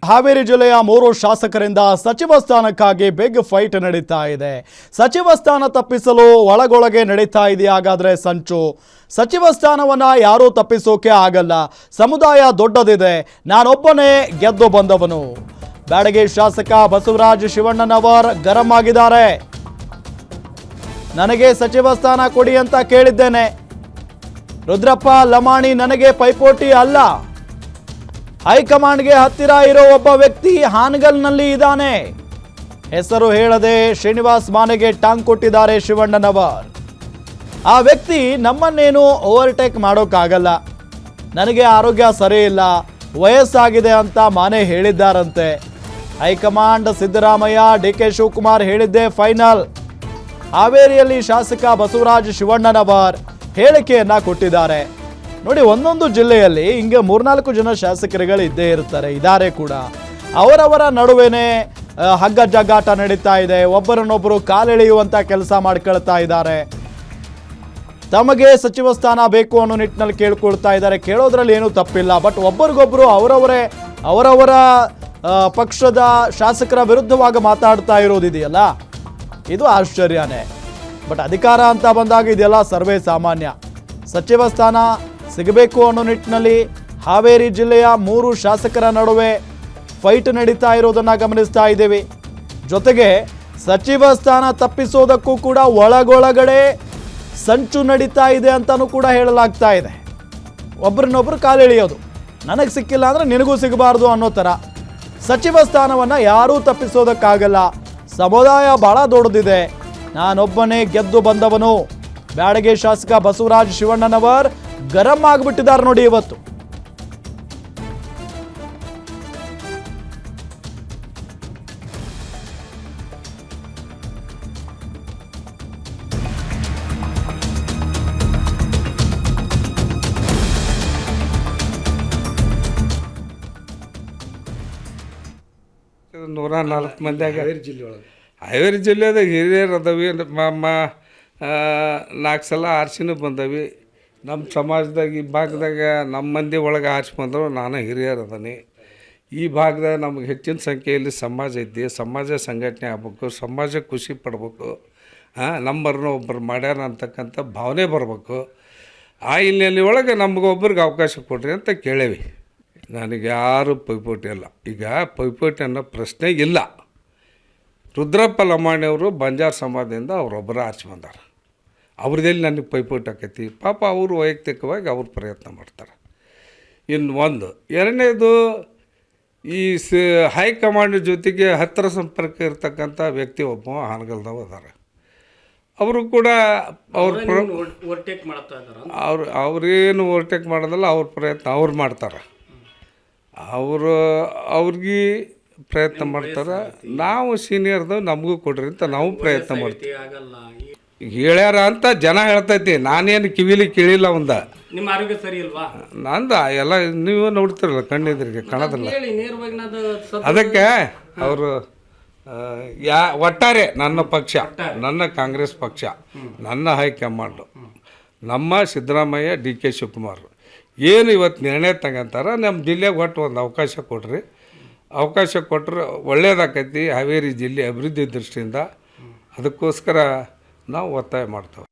ಹಾವೇರಿ ಜಿಲ್ಲೆಯ 3 ಶಾಸಕರಿಂದ ಸಚಿವ ಸ್ಥಾನಕ್ಕಾಗಿ ಬಿಗ್ ಫೈಟ್ ನಡೀತಾ ಇದೆ. ಸಚಿವ ಸ್ಥಾನ ತಪ್ಪಿಸಲು ಒಳಗೊಳಗೆ ನಡೀತಾ ಇದೆ. ಹಾಗಾದ್ರೆ ಸಂಚು. ಸಚಿವ ಸ್ಥಾನವನ್ನ ಯಾರೂ ತಪ್ಪಿಸೋಕೆ ಆಗಲ್ಲ. ಸಮುದಾಯ ದೊಡ್ಡದಿದೆ. ನಾನೊಬ್ಬನೇ ಗೆದ್ದು ಬಂದವನು. ಬ್ಯಾಡಗಿ ಶಾಸಕ ಬಸವರಾಜ ಶಿವಣ್ಣನವರ್ ಗರಂ ಆಗಿದ್ದಾರೆ. ನನಗೆ ಸಚಿವ ಸ್ಥಾನ ಕೊಡಿ ಅಂತ ಕೇಳಿದ್ದೇನೆ. ರುದ್ರಪ್ಪ ಲಮಾಣಿ ನನಗೆ ಪೈಪೋಟಿ ಅಲ್ಲ. ಹೈಕಮಾಂಡ್ಗೆ ಹತ್ತಿರ ಇರೋ ಒಬ್ಬ ವ್ಯಕ್ತಿ ಹಾನಗಲ್ನಲ್ಲಿ ಇದ್ದಾನೆ. ಹೆಸರು ಹೇಳದೆ ಶ್ರೀನಿವಾಸ್ ಮಾನೆಗೆ ಟಾಂಗ್ ಕೊಟ್ಟಿದ್ದಾರೆ ಶಿವಣ್ಣನವರ್. ಆ ವ್ಯಕ್ತಿ ನಮ್ಮನ್ನೇನು ಓವರ್ಟೇಕ್ ಮಾಡೋಕ್ಕಾಗಲ್ಲ. ನನಗೆ ಆರೋಗ್ಯ ಸರಿ ಇಲ್ಲ, ವಯಸ್ಸಾಗಿದೆ ಅಂತ ಮಾನೆ ಹೇಳಿದ್ದಾರಂತೆ. ಹೈಕಮಾಂಡ್ ಸಿದ್ದರಾಮಯ್ಯ, ಡಿಕೆ ಶಿವಕುಮಾರ್ ಹೇಳಿದ್ದೇ ಫೈನಲ್. ಹಾವೇರಿಯಲ್ಲಿ ಶಾಸಕ ಬಸವರಾಜ ಶಿವಣ್ಣನವರ್ ಹೇಳಿಕೆಯನ್ನ ಕೊಟ್ಟಿದ್ದಾರೆ. ನೋಡಿ, ಒಂದೊಂದು ಜಿಲ್ಲೆಯಲ್ಲಿ ಹಿಂಗೆ 3-4 ಜನ ಶಾಸಕರುಗಳು ಇದ್ದೇ ಇದ್ದಾರೆ ಕೂಡ. ಅವರವರ ನಡುವೆನೇ ಹಗ್ಗ ಜಗ್ಗಾಟ ನಡೀತಾ ಇದೆ. ಒಬ್ಬರನ್ನೊಬ್ಬರು ಕಾಲೆಳೆಯುವಂಥ ಕೆಲಸ ಮಾಡ್ಕೊಳ್ತಾ ಇದ್ದಾರೆ. ತಮಗೆ ಸಚಿವ ಸ್ಥಾನ ಬೇಕು ಅನ್ನೋ ನಿಟ್ಟಿನಲ್ಲಿ ಕೇಳ್ಕೊಳ್ತಾ ಇದ್ದಾರೆ. ಕೇಳೋದ್ರಲ್ಲಿ ಏನೂ ತಪ್ಪಿಲ್ಲ. ಬಟ್ ಒಬ್ಬರಿಗೊಬ್ಬರು ಅವರವರ ಪಕ್ಷದ ಶಾಸಕರ ವಿರುದ್ಧವಾಗಿ ಮಾತಾಡ್ತಾ ಇರೋದಿದೆಯಲ್ಲ, ಇದು ಆಶ್ಚರ್ಯನೇ. ಬಟ್ ಅಧಿಕಾರ ಅಂತ ಬಂದಾಗ ಇದೆಲ್ಲ ಸರ್ವೇ ಸಾಮಾನ್ಯ. ಸಚಿವ ಸ್ಥಾನ ಸಿಗಬೇಕು ಅನ್ನೋ ನಿಟ್ಟಿನಲ್ಲಿ ಹಾವೇರಿ ಜಿಲ್ಲೆಯ 3 ಶಾಸಕರ ನಡುವೆ ಫೈಟ್ ನಡೀತಾ ಇರೋದನ್ನು ಗಮನಿಸ್ತಾ ಇದ್ದೇವೆ. ಜೊತೆಗೆ ಸಚಿವ ಸ್ಥಾನ ತಪ್ಪಿಸೋದಕ್ಕೂ ಕೂಡ ಒಳಗೊಳಗಡೆ ಸಂಚು ನಡೀತಾ ಇದೆ ಅಂತಲೂ ಕೂಡ ಹೇಳಲಾಗ್ತಾ ಇದೆ. ಒಬ್ಬರನ್ನೊಬ್ಬರು ಕಾಲೆಳೆಯೋದು, ನನಗೆ ಸಿಕ್ಕಿಲ್ಲ ಅಂದರೆ ನಿನಗೂ ಸಿಗಬಾರ್ದು ಅನ್ನೋ ಥರ. ಸಚಿವ ಸ್ಥಾನವನ್ನು ಯಾರೂ ತಪ್ಪಿಸೋದಕ್ಕಾಗಲ್ಲ. ಸಮುದಾಯ ಭಾಳ ದೊಡ್ಡದಿದೆ. ನಾನೊಬ್ಬನೇ ಗೆದ್ದು ಬಂದವನು. ಬ್ಯಾಡಗಿ ಶಾಸಕ ಬಸವರಾಜ ಶಿವಣ್ಣನವರ್ ಗರಂ ಆಗಿಬಿಟ್ಟಿದ್ದಾರೆ ನೋಡಿ ಇವತ್ತು. ನೂರ 4 ಮಂದಿಯಾಗ ಹಾವೇರಿ ಜಿಲ್ಲೆದಾಗ ಹಿರಿಯರು ಅದಾವಿ. 4 ಸಲ ಆರ್ಸಿನೂ ಬಂದವಿ. ನಮ್ಮ ಸಮಾಜದಾಗ ಈ ಭಾಗದಾಗ ನಮ್ಮ ಮಂದಿ ಒಳಗೆ ಆರ್ಸಿ ಬಂದರು. ನಾನು ಹಿರಿಯರು ಅದಾನೆ. ಈ ಭಾಗದಾಗ ನಮಗೆ ಹೆಚ್ಚಿನ ಸಂಖ್ಯೆಯಲ್ಲಿ ಸಮಾಜ ಐತಿ. ಸಮಾಜ ಸಂಘಟನೆ ಆಗ್ಬೇಕು, ಸಮಾಜ ಖುಷಿ ಪಡ್ಬೇಕು. ನಂಬರ್ನ ಒಬ್ಬರು ಮಾಡ್ಯಾರ ಅಂತಕ್ಕಂಥ ಭಾವನೆ ಬರಬೇಕು. ಆ ಹಿನ್ನೆಲೆ ಒಳಗೆ ನಮಗೊಬ್ಬರಿಗೆ ಅವಕಾಶ ಕೊಡ್ರಿ ಅಂತ ಕೇಳೇವಿ. ನನಗೆ ಯಾರು ಪೈಪೋಟಿ ಅಲ್ಲ. ಈಗ ಪೈಪೋಟಿ ಅನ್ನೋ ಪ್ರಶ್ನೆ ಇಲ್ಲ. ರುದ್ರಪ್ಪ ಲಮಾಣಿಯವರು ಬಂಜಾರ ಸಮಾಜದಿಂದ ಅವರೊಬ್ಬರು ಆರ್ಚಿ ಬಂದಾರ. ಅವ್ರದ್ದೆಲ್ಲಿ ನನಗೆ ಪೈಪೋಟಿ ಆಕೈತಿ. ಪಾಪ ಅವರು ವೈಯಕ್ತಿಕವಾಗಿ ಅವ್ರು ಪ್ರಯತ್ನ ಮಾಡ್ತಾರೆ. ಇನ್ನು ಒಂದು ಎರಡನೇದು, ಈ ಹೈಕಮಾಂಡ್ ಜೊತೆಗೆ ಹತ್ತಿರ ಸಂಪರ್ಕ ಇರ್ತಕ್ಕಂಥ ವ್ಯಕ್ತಿ ಒಬ್ಬ ಹಾನಗಲ್ದವ ಅದಾರ. ಅವರು ಕೂಡ ಅವ್ರೇನು ಓವರ್ಟೇಕ್ ಮಾಡೋದಲ್ಲ, ಅವ್ರ ಪ್ರಯತ್ನ ಅವ್ರು ಮಾಡ್ತಾರೆ. ಅವ್ರಿಗೆ ಪ್ರಯತ್ನ ಮಾಡ್ತಾರೆ. ನಾವು ಸೀನಿಯರ್ದು ನಮಗೂ ಕೊಡ್ರಿ ಅಂತ ನಾವು ಪ್ರಯತ್ನ ಮಾಡ್ತೀವಿ. ಹೇಳ್ಯಾರ ಅಂತ ಜನ ಹೇಳ್ತೈತಿ. ನಾನೇನು ಕಿವಿಲಿ ಕೇಳಿಲ್ಲ. ನಿಮ್ಮ ಆರೋಗ್ಯ ಸರಿ ಇಲ್ವಾ? ನಂದು ಎಲ್ಲ ನೀವು ನೋಡ್ತಿರಲ್ಲ, ಕಣ್ಣಿದ್ರಿಗೆ ಕಾಣೋದಿಲ್ಲ. ಅದಕ್ಕೆ ಅವರು ಒಟ್ಟಾರೆ ನನ್ನ ಪಕ್ಷ, ನನ್ನ ಕಾಂಗ್ರೆಸ್ ಪಕ್ಷ, ನನ್ನ ಹೈಕಮಾಂಡು, ನಮ್ಮ ಸಿದ್ದರಾಮಯ್ಯ, ಡಿ ಕೆ ಶಿವಕುಮಾರ್ ಏನು ಇವತ್ತು ನಿರ್ಣಯ ತಗೊಂತಾರ, ನಮ್ಮ ಜಿಲ್ಲೆಗೆ ಒಟ್ಟು ಒಂದು ಅವಕಾಶ ಕೊಡ್ರಿ. ಅವಕಾಶ ಕೊಟ್ಟರೆ ಒಳ್ಳೆಯದಾಕೈತಿ ಹಾವೇರಿ ಜಿಲ್ಲೆ ಅಭಿವೃದ್ಧಿ ದೃಷ್ಟಿಯಿಂದ. ಅದಕ್ಕೋಸ್ಕರ ನಾವು ಒತ್ತಾಯ ಮಾಡ್ತೇವೆ.